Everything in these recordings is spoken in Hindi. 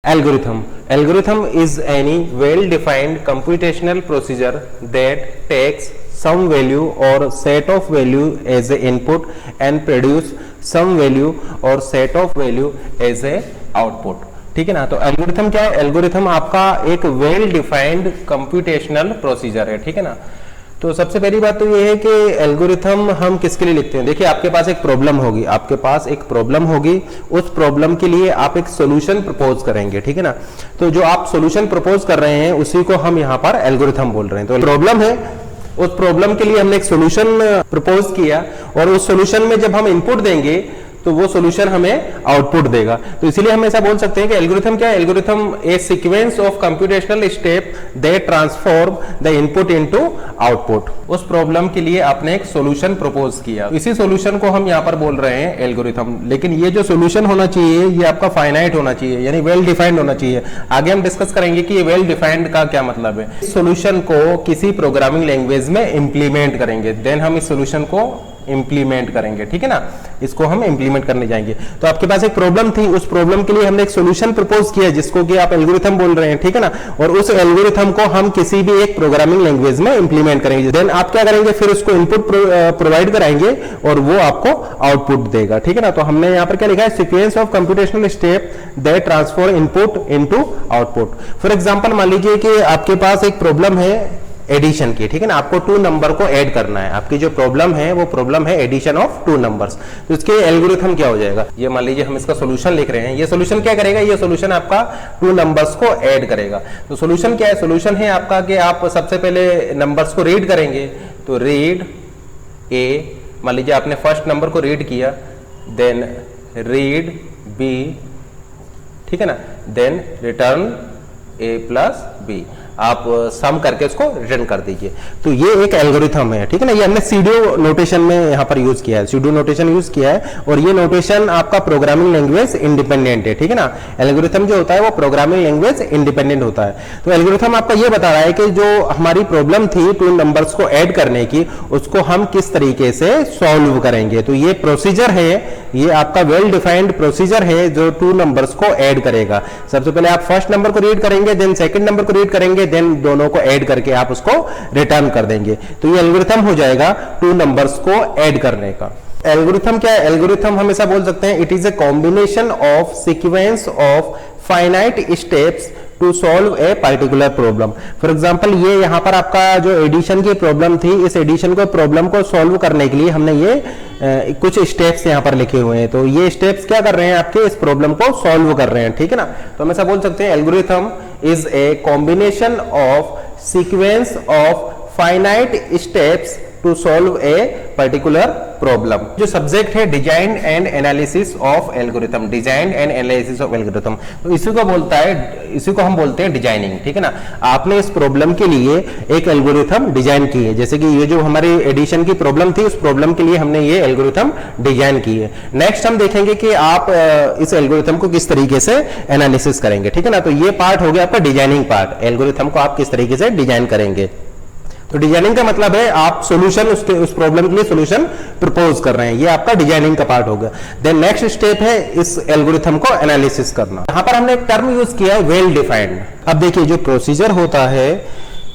Algorithm. Algorithm is any well-defined computational procedure that takes some value or set of value as a input and produce some value or set of value as a output. ठीक है ना। तो एल्गोरिथम क्या है? एल्गोरिथम आपका एक वेल डिफाइंड कंप्यूटेशनल प्रोसीजर है। ठीक है ना। तो सबसे पहली बात तो ये है कि एल्गोरिथम हम किसके लिए लिखते हैं। देखिए आपके पास एक प्रॉब्लम होगी, आपके पास एक प्रॉब्लम होगी, उस प्रॉब्लम के लिए आप एक सॉल्यूशन प्रपोज करेंगे। ठीक है ना। तो जो आप सॉल्यूशन प्रपोज कर रहे हैं उसी को हम यहाँ पर एल्गोरिथम बोल रहे हैं। तो प्रॉब्लम है, उस प्रॉब्लम के लिए हमने एक सॉल्यूशन प्रपोज किया और उस सॉल्यूशन में जब हम इनपुट देंगे तो वो सॉल्यूशन हमें आउटपुट देगा। तो इसीलिए हम ऐसा बोल सकते हैं कि एल्गोरिथम क्या है? Algorithm A sequence of computational step that transform the input into output. उस प्रॉब्लम के लिए आपने एक सॉल्यूशन प्रपोज किया, इसी सॉल्यूशन को हम यहाँ पर बोल रहे हैं एल्गोरिथम। लेकिन ये जो सॉल्यूशन होना चाहिए ये आपका फाइनाइट होना चाहिए, यानी वेल डिफाइंड होना चाहिए। आगे हम डिस्कस करेंगे कि ये वेल डिफाइंड का क्या मतलब है। इस सॉल्यूशन को किसी प्रोग्रामिंग लैंग्वेज में इंप्लीमेंट करेंगे, देन हम इस सॉल्यूशन को इंप्लीमेंट करेंगे। ठीक है ना। इसको हम इंप्लीमेंट करने जाएंगे। तो आपके पास एक प्रॉब्लम थी, उस प्रॉब्लम के लिए हमने एक सॉल्यूशन प्रपोज किया जिसको कि आप एल्गोरिथम बोल रहे हैं। ठीक है ना। और उस एल्गोरिथम को हम किसी भी एक प्रोग्रामिंग लैंग्वेज में इंप्लीमेंट करेंगे। देन आप क्या करेंगे, फिर उसको इनपुट प्रोवाइड कराएंगे और वो आपको आउटपुट देगा। ठीक है ना। तो हमने यहाँ पर क्या लिखा है, sequence of computational step that transform input into output. For example मान लीजिए कि आपके पास एक प्रॉब्लम है एडिशन की। ठीक है ना। आपको 2 नंबर को ऐड करना है। आपकी जो प्रॉब्लम है वो प्रॉब्लम है एडिशन ऑफ 2 नंबर्स। तो इसके एल्गोरिथम क्या हो जाएगा, ये मान लीजिए हम इसका सॉल्यूशन लिख रहे हैं। ये सॉल्यूशन क्या करेगा, ये सॉल्यूशन आपका 2 नंबर्स को ऐड करेगा। तो सॉल्यूशन क्या है, सॉल्यूशन है आपका कि आप सबसे पहले नंबर्स को रीड करेंगे। तो रीड ए, मान लीजिए आपने फर्स्ट नंबर को रीड किया, देन रीड बी, ठीक है ना, देन रिटर्न ए प्लस बी। आप सम करके उसको रिटर्न कर दीजिए। तो ये एक एल्गोरिथम है। ठीक है ना। ये हमने सीडीओ नोटेशन में यहाँ पर यूज किया है, सीडीओ नोटेशन यूज किया है। और ये नोटेशन आपका प्रोग्रामिंग लैंग्वेज इंडिपेंडेंट है। ठीक है ना। एल्गोरिथम जो होता है वो प्रोग्रामिंग लैंग्वेज इंडिपेंडेंट होता है। तो एल्गोरिथम आपका ये बता रहा है कि जो हमारी प्रॉब्लम थी 2 नंबर्स को ऐड करने की, उसको हम किस तरीके से सॉल्व करेंगे। तो ये प्रोसीजर है, ये आपका वेल डिफाइंड प्रोसीजर है जो 2 नंबर्स को ऐड करेगा। सबसे पहले आप फर्स्ट नंबर को रीड करेंगे, देन सेकंड नंबर को रीड करेंगे, देन दोनों को ऐड करके आप उसको रिटर्न कर देंगे। तो ये एल्गोरिथम हो जाएगा 2 नंबर्स को ऐड करने का। एल्गोरिथम क्या है, एल्गोरिथम हम ऐसा बोल सकते हैं, it is a combination of sequence of finite steps to solve a particular problem. For example ये यहाँ पर आपका जो एडिशन की प्रॉब्लम थी, इस एडिशन को प्रॉब्लम को सॉल्व करने के लिए हमने ये कुछ स्टेप्स यहाँ पर लिखे हुए हैं। तो ये स्टेप्स क्या कर रहे हैं, आपके इस प्रॉब्लम को सॉल्व कर रहे हैं। ठीक है ना। तो हम ऐसा बोल सकते हैं, algorithm is a combination of sequence of finite steps to solve a particular problem. जो सब्जेक्ट है design and analysis of algorithm, design and analysis of algorithm. तो इसी को बोलता है, इसी को हम बोलते हैं डिजाइनिंग। ठीक है ना। आपने इस प्रॉब्लम के लिए एक एल्गोरिथम डिजाइन की है, जैसे कि ये जो हमारी एडिशन की प्रॉब्लम थी, उस प्रॉब्लम के लिए हमने ये एल्गोरिथम डिजाइन की है। नेक्स्ट हम देखेंगे कि आप इस एल्गोरिथम को किस तरीके से एनालिसिस करेंगे। ठीक है ना। तो ये पार्ट हो गया आपका डिजाइनिंग पार्ट, एल्गोरिथम को आप किस तरीके से डिजाइन करेंगे। तो डिजाइनिंग का मतलब है आप सॉल्यूशन उस प्रॉब्लम के लिए सॉल्यूशन प्रपोज कर रहे हैं, ये आपका डिजाइनिंग का पार्ट हो गया। देन नेक्स्ट स्टेप है इस एल्गोरिथम को एनालिसिस करना। यहां पर हमने एक टर्म यूज किया है वेल डिफाइंड। अब देखिए जो प्रोसीजर होता है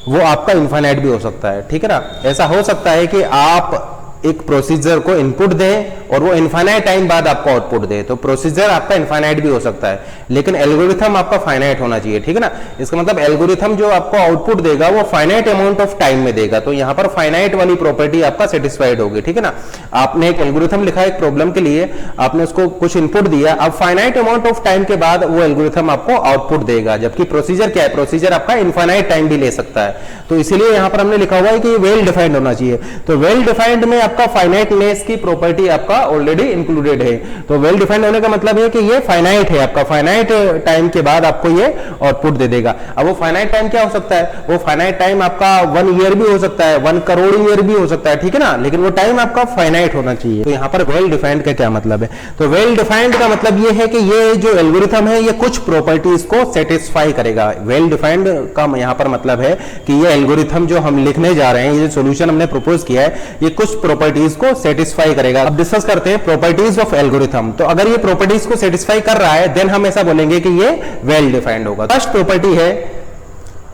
वो आपका इनफाइनाइट भी हो सकता है। ठीक है ना। ऐसा हो सकता है कि आप एक प्रोसीजर को इनपुट दें और वो इनफाइनाइट टाइम बाद आपको आउटपुट दे। तो प्रोसीजर आपका इनफाइनाइट भी हो सकता है, लेकिन एल्गोरिथम आपका फाइनाइट होना चाहिए। ठीक है ना। इसका मतलब एल्गोरिथम जो आपको आउटपुट देगा वो फाइनाइट अमाउंट ऑफ टाइम में देगा। तो यहाँ पर फाइनाइट वाली प्रॉपर्टी आपका सेटिस्फाइड होगी। ठीक है ना। आपने एक एल्गोरिथम लिखा एक प्रॉब्लम के लिए, आपने उसको कुछ इनपुट दिया, अब फाइनाइट अमाउंट ऑफ टाइम के बाद वो एल्गोरिथम आपको आउटपुट देगा। जबकि प्रोसीजर क्या है, प्रोसीजर आपका इनफाइनाइट टाइम भी ले सकता है। तो इसीलिए यहाँ पर हमने लिखा हुआ है कि ये वेल डिफाइंड होना चाहिए। तो वेल डिफाइंड में आपका फाइनाइटनेस की प्रॉपर्टी आपका ऑलरेडी इंक्लूडेड है। तो वेल डिफाइंड होने का मतलब है कि ये फाइनाइट है, आपका फाइनाइट टाइम के बाद आपको ये आउटपुट दे देगा। अब वो फाइनाइट टाइम क्या हो सकता है, वो फाइनाइट टाइम आपका 1 ईयर भी हो सकता है, 1 करोड़ ईयर भी हो सकता है। ठीक है ना। लेकिन वो टाइम आपका फाइनाइट होना चाहिए। तो यहाँ पर वेल डिफाइंड का क्या मतलब है, तो वेल डिफाइंड का मतलब ये है कि ये जो एल्गोरिथम है ये कुछ प्रॉपर्टीज को सेटिस्फाई करेगा। वेल डिफाइंड का यहाँ पर मतलब है कि ये एल्गोरिथम जो हम लिखने जा रहे हैं, ये सॉल्यूशन हमने प्रपोज किया है, ये कुछ प्रॉपर्टी प्रॉपर्टीज को सेटिस्फाई करेगा। अब डिस्कस करते हैं प्रॉपर्टीज ऑफ एल्गोरिथम। तो अगर ये प्रॉपर्टीज को सेटिस्फाई कर रहा है देन हम ऐसा बोलेंगे कि ये वेल डिफाइंड होगा। फर्स्ट प्रॉपर्टी है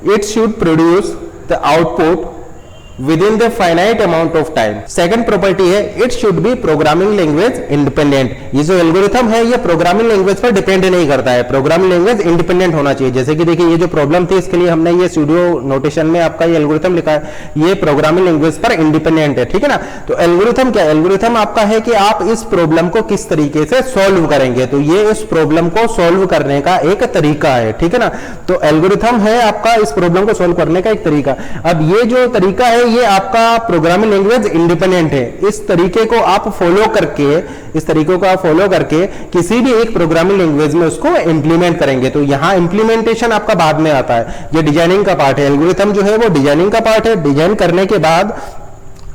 it should produce the output within the finite amount of time। Second property है it should be programming language independent. ये जो एल्गोरिथम है ये प्रोग्रामिंग लैंग्वेज पर डिपेंड नहीं करता है, प्रोग्रामिंग लैंग्वेज इंडिपेंडेंट होना चाहिए। जैसे कि देखिए ये जो प्रॉब्लम थी इसके लिए हमने ये स्टूडियो नोटेशन में आपका ये एल्गोरिथम लिखा है, ये प्रोग्रामिंग लैंग्वेज पर इंडिपेंडेंट है, ठीक है ना। तो एल्गोरिथम क्या है? एल्गोरिथम आपका है कि आप इस प्रॉब्लम को किस तरीके से सॉल्व करेंगे, तो ये इस प्रॉब्लम को सॉल्व करने का एक तरीका है, ठीक है ना। तो एल्गोरिथम है आपका इस प्रॉब्लम को सॉल्व करने का एक तरीका। अब ये जो तरीका है ये आपका प्रोग्रामिंग लैंग्वेज इंडिपेंडेंट है। इस तरीके को आप फॉलो करके किसी भी एक प्रोग्रामिंग लैंग्वेज में उसको इंप्लीमेंट करेंगे। तो यहां इंप्लीमेंटेशन आपका बाद में आता है, ये डिजाइनिंग का पार्ट है। एल्गोरिथम जो है वो डिजाइनिंग का पार्ट है। डिजाइन करने के बाद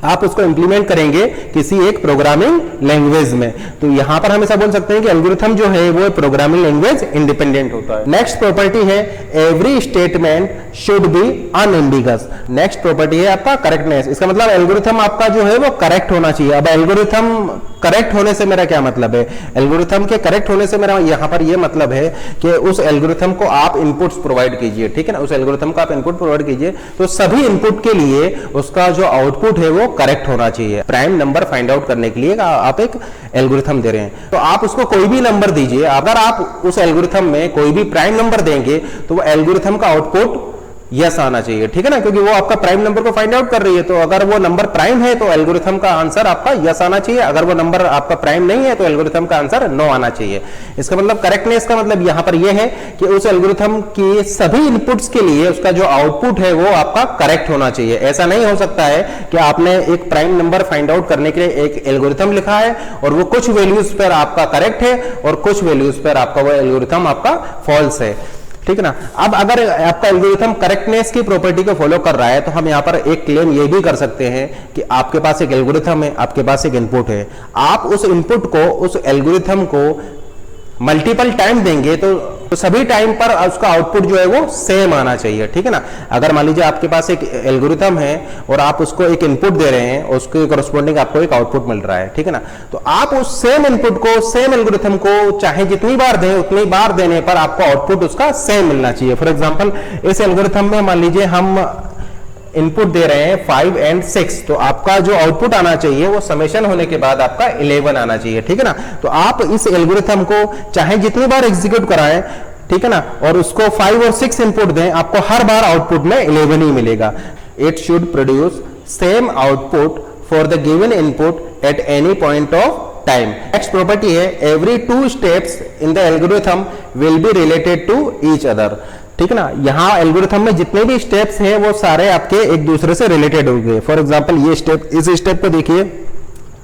आप उसको इंप्लीमेंट करेंगे किसी एक प्रोग्रामिंग लैंग्वेज में। तो यहां पर हम ऐसा बोल सकते हैं कि एल्गोरिथम जो है वो प्रोग्रामिंग लैंग्वेज इंडिपेंडेंट होता है। नेक्स्ट प्रॉपर्टी है every statement should be unambiguous. Next property है आपका करेक्टनेस। इसका मतलब एल्गोरिथम आपका जो है वो करेक्ट होना चाहिए। अब एल्गोरिथम करेक्ट होने से मेरा क्या मतलब है? एल्गोरिथम के करेक्ट होने से मेरा यहां पर यह मतलब है कि उस एल्गोरिथम को आप इनपुट्स प्रोवाइड कीजिए, ठीक है ना। उस एल्गोरिथम को आप इनपुट प्रोवाइड कीजिए तो सभी इनपुट के लिए उसका जो आउटपुट है वो करेक्ट होना चाहिए। प्राइम नंबर फाइंड आउट करने के लिए आप एक एल्गोरिथम दे रहे हैं तो आप उसको कोई भी नंबर दीजिए। अगर आप उस एल्गोरिथम में कोई भी प्राइम नंबर देंगे तो वो एल्गोरिथम का आउटपुट यस आना चाहिए, ठीक है ना, क्योंकि वो आपका प्राइम नंबर को फाइंड आउट कर रही है। तो अगर वो नंबर प्राइम है तो एल्गोरिथम का आंसर आपका यस आना चाहिए। अगर वो नंबर आपका प्राइम नहीं है तो एल्गोरिथम का आंसर नो आना चाहिए। इसका मतलब करेक्टनेस का मतलब यहां पर यह है कि उस एल्गोरिथम के सभी इनपुट्स के लिए उसका जो आउटपुट है वो आपका करेक्ट होना चाहिए। ऐसा नहीं हो सकता है कि आपने एक प्राइम नंबर फाइंड आउट करने के लिए एक एल्गोरिथम लिखा है और वो कुछ वैल्यूज पर आपका करेक्ट है और कुछ वैल्यूज पर आपका वो एल्गोरिथम आपका फॉल्स है, ठीक है ना। अब अगर आपका एल्गोरिथम करेक्टनेस की प्रॉपर्टी को फॉलो कर रहा है तो हम यहां पर एक क्लेम ये भी कर सकते हैं कि आपके पास एक एल्गोरिथम है, आपके पास एक इनपुट है, आप उस इनपुट को उस एल्गोरिथम को मल्टीपल टाइम देंगे तो सभी टाइम पर उसका आउटपुट जो है वो सेम आना चाहिए, ठीक है ना। अगर मान लीजिए आपके पास एक एल्गोरिथम है और आप उसको एक इनपुट दे रहे हैं, उसके करस्पॉन्डिंग आपको एक आउटपुट मिल रहा है, ठीक है ना। तो आप उस सेम इनपुट को सेम एल्गोरिथम को चाहे जितनी बार दें उतनी बार देने पर आपको आउटपुट उसका सेम मिलना चाहिए। फॉर एग्जाम्पल इस एल्गोरिथम में मान लीजिए हम इनपुट दे रहे हैं 5 और 6, तो आपका जो आउटपुट आना चाहिए वो समेशन होने के बाद आपका 11 आना चाहिए, ठीक है ना। तो आप इस एल्गोरिथम को चाहे जितनी बार एग्जीक्यूट कराएं, ठीक है ना, और उसको 5 और 6 इनपुट दें, आपको हर बार आउटपुट में 11 ही मिलेगा। It should produce same output for the given input at any point of time. Next property है every 2 steps in the algorithm will be related to each other, ठीक है ना। यहां एल्गोरिथम में जितने भी स्टेप्स हैं वो सारे आपके एक दूसरे से रिलेटेड होंगे। फॉर एग्जांपल ये स्टेप, इस स्टेप को देखिए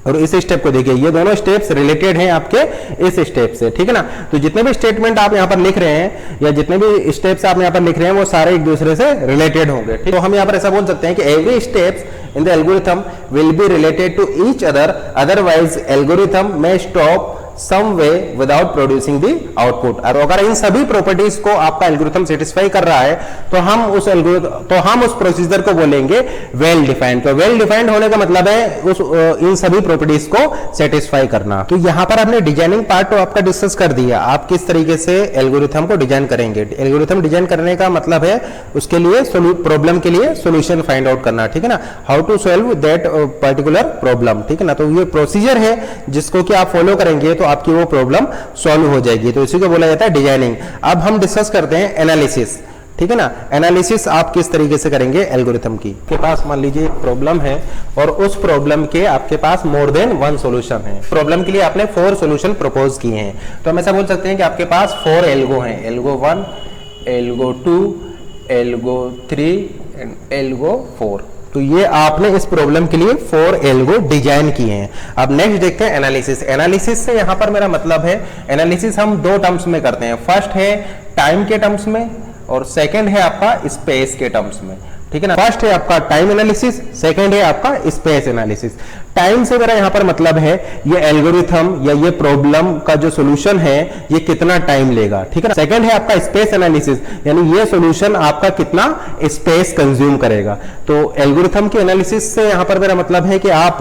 और इस स्टेप को देखिए, ये दोनों स्टेप्स रिलेटेड हैं आपके इस स्टेप से, ठीक है ना। तो जितने भी स्टेटमेंट आप यहां पर लिख रहे हैं या जितने भी स्टेप्स आप यहां पर लिख रहे हैं वो सारे एक दूसरे से रिलेटेड होंगे, ठीक। तो हम यहां पर ऐसा बोल सकते हैं कि every steps in the algorithm will be related to each other, otherwise algorithm में stop some way without producing the output. और अगर इन सभी प्रॉपर्टीज को आपका एल्गोरिथम सेटिस्फाई कर रहा है तो हम उस प्रोसीजर को बोलेंगे वेल डिफाइंड। तो वेल डिफाइंड होने का मतलब है उस इन सभी प्रॉपर्टीज को सेटिस्फाई करना। तो यहां पर हमने डिजाइनिंग पार्ट तो आपका डिस्कस कर दिया, आप किस तरीके से एल्गोरिथम को डिजाइन करेंगे। एल्गोरिथम डिजाइन करने का मतलब है उसके लिए प्रॉब्लम के लिए सोल्यूशन फाइंड आउट करना, ठीक है ना, how to solve that particular problem, ठीक है ना। तो ये प्रोसीजर है जिसको कि आप फॉलो करेंगे तो आपकी वो प्रॉब्लम सॉल्व हो जाएगी। तो इसी को बोला जाता है डिजाइनिंग। अब हम डिस्कस करते हैं एनालिसिस, ठीक है ना। एनालिसिस आप किस तरीके से करेंगे एल्गोरिथम की। आपके पास मान लीजिए एक प्रॉब्लम है और उस प्रॉब्लम के आपके पास मोर देन 1 सॉल्यूशन है। प्रॉब्लम के लिए आपने 4 सॉल्यूशन प्रपोज किए हैं, तो हम ऐसा बोल सकते हैं कि आपके पास 4 एल्गो हैं, algo 1, algo 2, algo 3 and algo 4। तो ये आपने इस प्रॉब्लम के लिए 4 एल्गो डिजाइन किए हैं। अब नेक्स्ट देखते हैं एनालिसिस। एनालिसिस से यहां पर मेरा मतलब है एनालिसिस हम 2 टर्म्स में करते हैं। फर्स्ट है टाइम के टर्म्स में और सेकंड है आपका स्पेस के टर्म्स में, ठीक है ना। फर्स्ट है आपका टाइम एनालिसिस, सेकंड है आपका स्पेस एनालिसिस। टाइम से मेरा यहां पर मतलब है ये एल्गोरिथम या ये प्रॉब्लम का जो सॉल्यूशन है ये कितना टाइम लेगा, ठीक है ना। सेकंड है आपका स्पेस एनालिसिस, यानी ये सॉल्यूशन आपका कितना स्पेस कंज्यूम करेगा। तो एल्गोरिथम के एनालिसिस से यहां पर मेरा मतलब है कि आप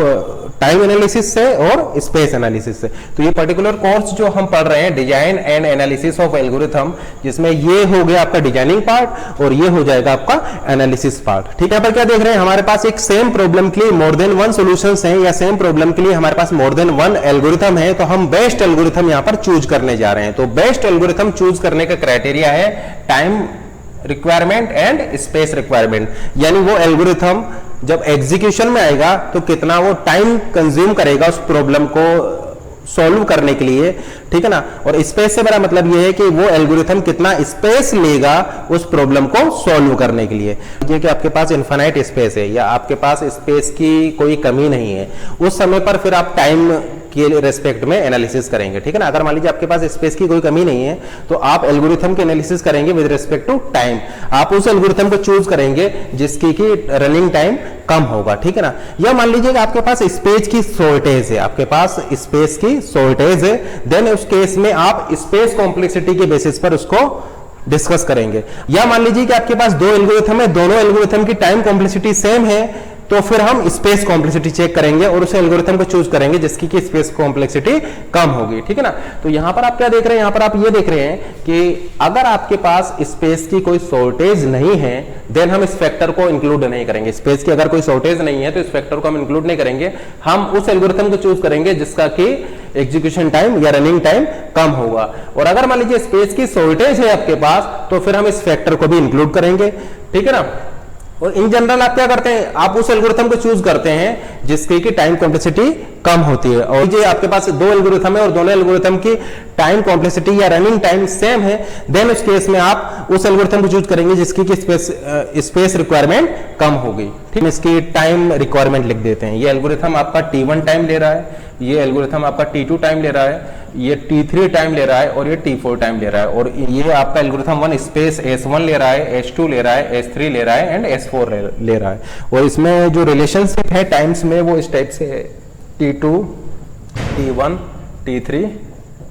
टाइम एनालिसिस से और स्पेस एनालिसिस से। तो ये पर्टिकुलर कोर्स जो हम पढ़ रहे हैं design and analysis of algorithm, जिसमें ये हो गया आपका डिजाइनिंग पार्ट और ये हो जाएगा आपका एनालिसिस पार्ट। ठीक है, यहाँ पर क्या देख रहे हैं, हमारे पास एक सेम प्रॉब्लम के लिए मोर देन वन सॉल्यूशंस हैं, या सेम प्रॉब्लम के लिए हमारे पास मोर देन वन एल्गोरिथम है। तो हम बेस्ट एल्गोरिथम यहाँ पर चूज करने जा रहे हैं। तो बेस्ट एल्गोरिथम चूज करने का क्राइटेरिया है time requirement and space requirement, यानी वो एल्गोरिथम जब एग्जीक्यूशन में आएगा तो कितना वो टाइम कंज्यूम करेगा उस प्रॉब्लम को सॉल्व करने के लिए। ठीक है ना, और स्पेस से बड़ा मतलब ये है कि वो एल्गोरिथम कितना स्पेस लेगा उस प्रॉब्लम को सॉल्व करने के लिए। ये कि आपके पास इनफाइनाइट स्पेस है या आपके पास स्पेस की कोई कमी नहीं है, उस समय पर फिर आप टाइम के रेस्पेक्ट में एनालिसिस करेंगे। ठीक है ना, अगर मान लीजिए आपके पास स्पेस की कोई कमी नहीं है तो आप एल्गोरिथम के एनालिसिस करेंगे विद रिस्पेक्ट टू टाइम। आप उस एल्गोरिथम को चूज करेंगे जिसकी की रनिंग टाइम कम होगा। ठीक है ना, या मान लीजिए आपके पास स्पेस की शॉर्टेज है, आपके पास स्पेस की शॉर्टेज है, देन उस केस में आप स्पेस कॉम्प्लेक्सिटी के बेसिस पर उसको डिस्कस करेंगे। या मान लीजिए कि आपके पास दो एल्गोरिथम है, दोनों एल्गोरिथम की टाइम कॉम्प्लेक्सिटी सेम है, तो फिर हम स्पेस कॉम्प्लेक्सिटी चेक करेंगे और उस एल्गोरिथम को चूज करेंगे जिसकी की स्पेस कॉम्प्लेक्सिटी कम होगी। ठीक है ना, तो यहां पर आप क्या देख रहे हैं, यहां पर आप ये देख रहे हैं कि अगर आपके पास स्पेस की कोई शॉर्टेज नहीं है देन हम इस फैक्टर को इंक्लूड नहीं करेंगे। स्पेस की अगर कोई शॉर्टेज नहीं है तो इस फैक्टर को हम इंक्लूड नहीं करेंगे, हम उस एल्गोरिथम को चूज करेंगे जिसका कि एग्जीक्यूशन टाइम या रनिंग टाइम कम होगा। और अगर मान लीजिए स्पेस की शॉर्टेज है आपके पास तो फिर हम इस फैक्टर को भी इंक्लूड करेंगे। ठीक है ना, और इन जनरल आप क्या करते हैं, आप उस एल्गोरिथम को चूज करते हैं जिसकी की टाइम कॉम्प्लेक्सिटी कम होती है। और ये आपके पास दो एल्गोरिथम है और दोनों एल्गोरिथम की टाइम कॉम्प्लेक्सिटी या रनिंग टाइम सेम है, देन उस केस में आप उस एल्गोरिथम को चूज करेंगे जिसकी की स्पेस रिक्वायरमेंट कम होगी। ठीक है, इसकी टाइम रिक्वायरमेंट लिख देते हैं। ये एल्गोरिथम आपका T1 टाइम ले रहा है, ये एल्गोरिथम आपका T2 टाइम ले रहा है, ये T3 टाइम ले रहा है और ये T4 टाइम ले रहा है। और ये आपका एल्गोरिथम 1 स्पेस S1 ले रहा है, S2 ले रहा है, S3 ले रहा है एंड S4 ले रहा है। और इसमें जो रिलेशनशिप है टाइम्स में वो इस टाइप से है, T2, T1, T3,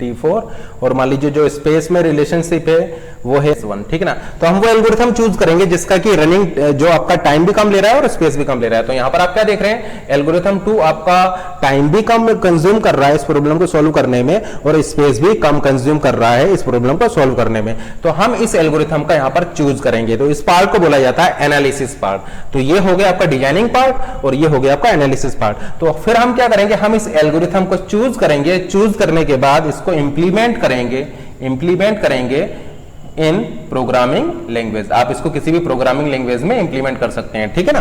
T4, और मान लीजिए जो स्पेस में रिलेशनशिप है वो है S1। ठीक है ना, तो हम वो एल्गोरिथम चूज करेंगे जिसका कि रनिंग जो आपका टाइम भी कम ले रहा है और स्पेस भी कम ले रहा है। तो यहां पर आप क्या देख रहे हैं, एल्गोरिथम 2 आपका टाइम भी कम कंज्यूम कर रहा है इस प्रॉब्लम को सॉल्व करने में और स्पेस भी कम कंज्यूम कर रहा है इस प्रॉब्लम को सॉल्व करने में। तो हम इस एल्गोरिथम का यहां पर चूज करेंगे। तो इस पार्ट को बोला जाता है एनालिसिस पार्ट। तो ये हो गया आपका डिजाइनिंग पार्ट और ये हो गया आपका एनालिसिस पार्ट। तो फिर हम क्या करेंगे, हम इस एल्गोरिथम को चूज करेंगे, चूज करने के बाद इसको इंप्लीमेंट करेंगे इन प्रोग्रामिंग लैंग्वेज। आप इसको किसी भी प्रोग्रामिंग लैंग्वेज में इंप्लीमेंट कर सकते हैं। ठीक है ना,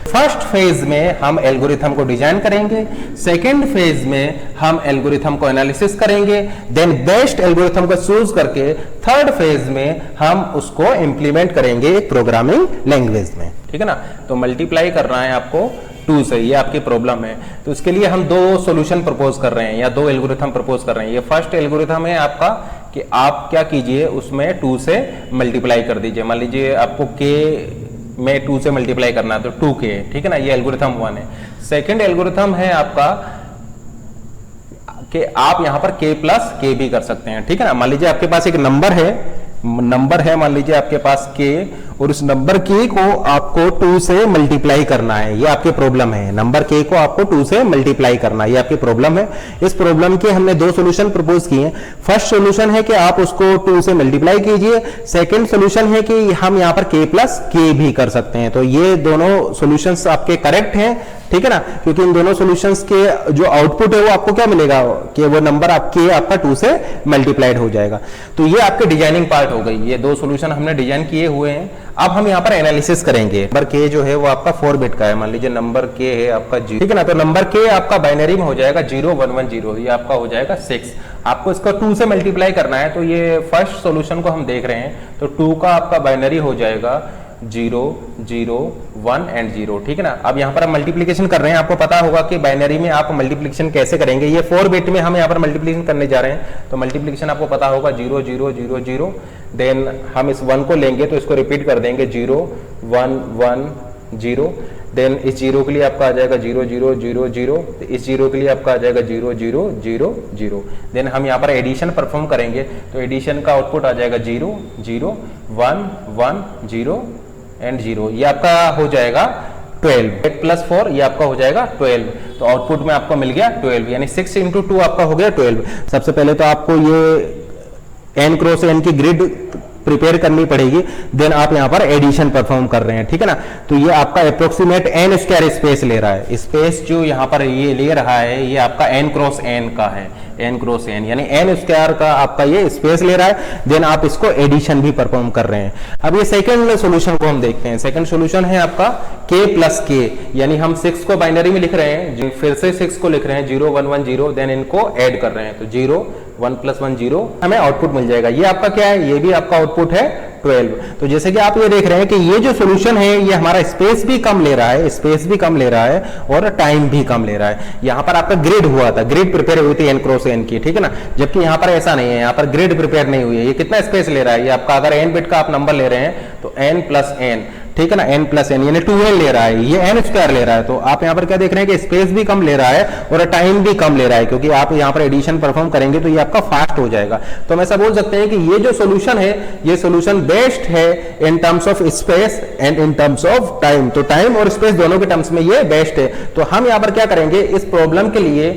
फर्स्ट फेज में हम एल्गोरिथम को डिजाइन करेंगे, सेकेंड फेज में हम एल्गोरिथम को एनालिसिस करेंगे, देन बेस्ट एल्गोरिथम को चूज करके थर्ड फेज में हम उसको इंप्लीमेंट करेंगे एक प्रोग्रामिंग लैंग्वेज में। ठीक है ना, तो मल्टीप्लाई करना है आपको 2 से, ये आपकी प्रॉब्लम है। तो इसके लिए हम 2 सॉल्यूशन प्रपोज कर रहे हैं या 2 एल्गोरिथम प्रपोज कर रहे हैं। ये फर्स्ट एल्गोरिथम है आपका कि आप क्या कीजिए, उसमें 2 से मल्टीप्लाई कर दीजिए। मान लीजिए आपको k में 2 से मल्टीप्लाई करना है तो 2k। ठीक है ना, ये एल्गोरिथम 1 है। सेकंड एल्गोरिथम है आपका कि आप यहां पर k प्लस k भी कर सकते हैं। ठीक है ना, मान लीजिए आपके पास एक नंबर है मान लीजिए आपके पास k और उस नंबर k को आपको 2 से मल्टीप्लाई करना है, ये आपकी प्रॉब्लम है। नंबर k को आपको 2 से मल्टीप्लाई करना है, ये आपकी प्रॉब्लम है। इस प्रॉब्लम के हमने 2 सॉल्यूशन प्रपोज किए हैं। फर्स्ट सॉल्यूशन है कि आप उसको 2 से मल्टीप्लाई कीजिए, सेकंड सॉल्यूशन है कि हम यहाँ पर k प्लस k भी कर सकते हैं। तो ये दोनों सॉल्यूशंस आपके करेक्ट हैं। ठीक है ना, क्योंकि इन दोनों सॉल्यूशंस के जो आउटपुट है वो आपको क्या मिलेगा कि वो नंबर आपका 2 से मल्टीप्लाइड हो जाएगा। तो ये आपके डिजाइनिंग पार्ट हो गई। ये 2 सॉल्यूशन हमने डिजाइन किए हुए हैं। अब हम यहाँ पर एनालिसिस करेंगे। नंबर k जो है वो आपका 4 बिट का है, मान लीजिए नंबर k है आपका 0। ठीक है ना, तो नंबर k आपका बाइनरी में हो जाएगा 0110, ये आपका हो जाएगा 6। आपको इसका 2 से मल्टीप्लाई करना है, तो ये फर्स्ट सॉल्यूशन को हम देख रहे हैं। तो 2 का आपका बाइनरी हो जाएगा 0 0 1 एंड 0। ठीक है ना, अब यहाँ पर हम मल्टीप्लीकेशन कर रहे हैं। आपको पता होगा कि बाइनरी में आप मल्टीप्लीकेशन कैसे करेंगे। ये 4 बिट में हम यहाँ पर मल्टीप्लीकेशन करने जा रहे हैं। तो मल्टीप्लीकेशन आपको पता होगा 0 0 0 0, देन हम इस 1 को लेंगे तो इसको रिपीट कर देंगे 0 1 1 0, देन इस 0 के लिए आपका आ जाएगा 0 0 0 0, इस 0 के लिए आपका आ जाएगा 0 0 0 0। देन हम यहाँ पर एडिशन परफॉर्म करेंगे तो एडिशन का आउटपुट आ जाएगा 0 0 1 1 0 एंड 0। ये आपका हो जाएगा 12, 8 प्लस 4 ये आपका हो जाएगा 12। तो आउटपुट में आपको मिल गया 12, यानी 6 इंटू 2 आपका हो गया 12। सबसे पहले तो आपको ये n क्रॉस n की ग्रिड प्रिपेयर करनी पड़ेगी, देन आप यहां पर एडिशन परफॉर्म कर रहे हैं, ठीक है ना। तो ये आपका अप्रोक्सीमेट n स्क्वायर स्पेस ले रहा है। स्पेस जो यहां पर ये ले रहा है ये आपका n क्रॉस n का है, n क्रॉस n यानी n स्क्वायर का आपका ये स्पेस ले रहा है, देन आप इसको एडिशन भी परफॉर्म कर रहे हैं। अब ये सेकंड सॉल्यूशन को हम देखते हैं। सेकंड सॉल्यूशन है आपका k प्लस k, यानी हम 6 को बाइनरी में लिख रहे हैं, फिर से 6 को लिख रहे हैं 0 1 1 0, देन इनको ऐड कर रहे हैं, तो 0 1 प्लस 1 0 हमें आउटपुट मिल जाएगा। ये आपका क्या है, ये भी आपका आउटपुट है 12। तो जैसे कि आप ये देख रहे हैं कि ये जो सॉल्यूशन है ये हमारा स्पेस भी कम ले रहा है, स्पेस भी कम ले रहा है और टाइम भी कम ले रहा है। यहाँ पर आपका ग्रिड हुआ था, ग्रिड प्रिपेयर हुई थी n क्रॉस n की, ठीक है ना, जबकि यहाँ पर ऐसा नहीं है, यहाँ पर ग्रिड प्रिपेयर नहीं हुई है। ये कितना स्पेस ले रहा है, ये आपका अगर n बिट का आप नंबर ले रहे हैं तो n प्लस n, ठीक है ना, n प्लस n यानी 2n ले रहा है, ये n स्क्वायर ले रहा है। तो आप यहाँ पर क्या देख रहे हैं कि स्पेस भी कम ले रहा है और टाइम भी कम ले रहा है, क्योंकि आप यहाँ पर एडिशन परफॉर्म करेंगे तो ये आपका फास्ट हो जाएगा। तो हम ऐसा बोल सकते हैं कि ये जो सोल्यूशन है ये सोल्यूशन बेस्ट है in terms of space and in terms of time. तो टाइम और स्पेस दोनों के टर्म्स में ये बेस्ट है। तो हम यहाँ पर क्या करेंगे, इस प्रॉब्लम के लिए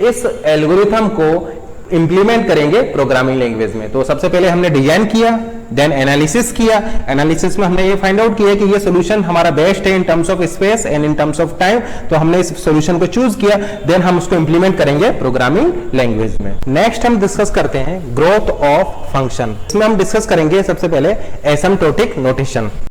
इस एल्गोरिथम को इंप्लीमेंट करेंगे प्रोग्रामिंग लैंग्वेज में। तो सबसे पहले हमने डिजाइन किया, देन एनालिसिस किया। एनालिसिस में हमने ये फाइंड आउट किया कि ये सॉल्यूशन हमारा बेस्ट है in terms of space and in terms of time. तो हमने इस सॉल्यूशन को चूज किया, देन हम उसको इंप्लीमेंट करेंगे प्रोग्रामिंग लैंग्वेज में। नेक्स्ट हम डिस्कस करते हैं ग्रोथ ऑफ फंक्शन। इसमें हम डिस्कस करेंगे सबसे पहले एसिम्प्टोटिक नोटेशन।